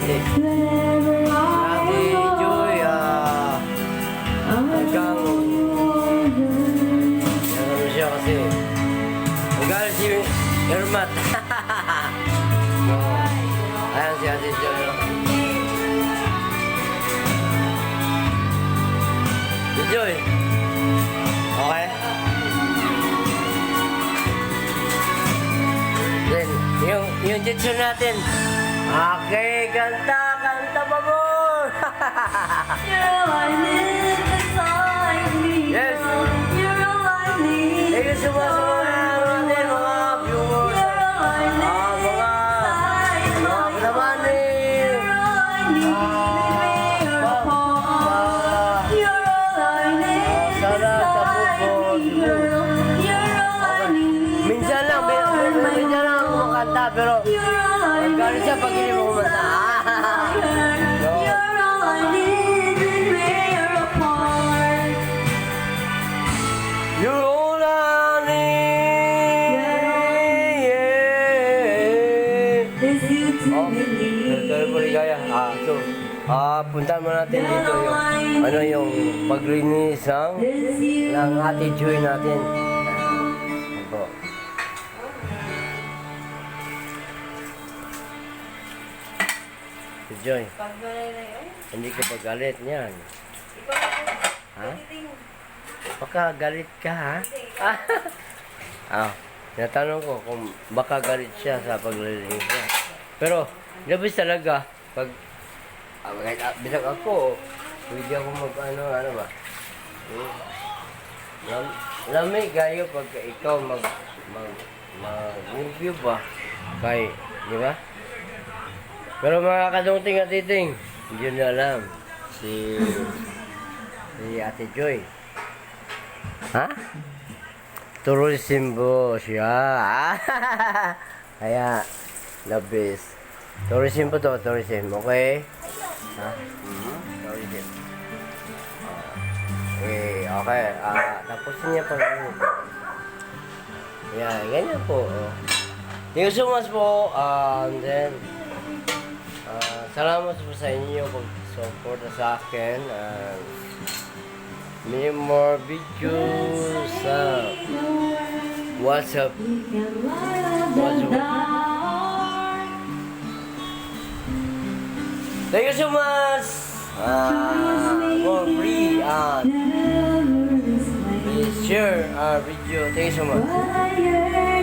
ate. Ate Joy, hanggang ano siya kasi hanggang si Ermat. Ayan si Ate Joy. Si Joy. Okay? Then, yung jitsu natin. Okay, kanta pa mo. You're all I need beside me. Yes. You're all I need. Eh, sumasama natin mga viewers. You're all I need beside Mga me. kalamani. You're all I need. Maybe you're a pawn. You're all I need Sana sa beside bukod. me, girl. You're all I need. Minsan lang ako makanta, pero You're all I need. galit siya pag hindi mo kumanta. You're all I need. We're apart. You're all I need. Yeah. Is you to Oh, believe. pero po ligaya. Punta mo natin dito yung paglinis Is you. ng Ate Joy natin. Ito. Si Joy, Pagbalay na yun. hindi ka pa galit niyan. Ikaw Ha? Editing. Baka galit ka, ha? Natanong ko kung baka galit siya sa paglilinis niya. Pero, labis talaga, pag, kahit bisag ako, pwede ako ano ba? Lamig kayo pag ikaw mag-review ba? Kay, di ba? Pero mga kadungting at titing, hindi nyo alam. Si Ate Joy. Ha? Tourism po siya. Kaya, labis. Tourism po to, tourism. Okay? Ha? Tourism. Okay. Tapos niya pa rin. Yan, ganyan po. Thank you so much po. And then, salamat po sa inyo pag-support sa akin. Many more videos sa WhatsApp. Thank you so much. For free. Please share our video. Thank you so much.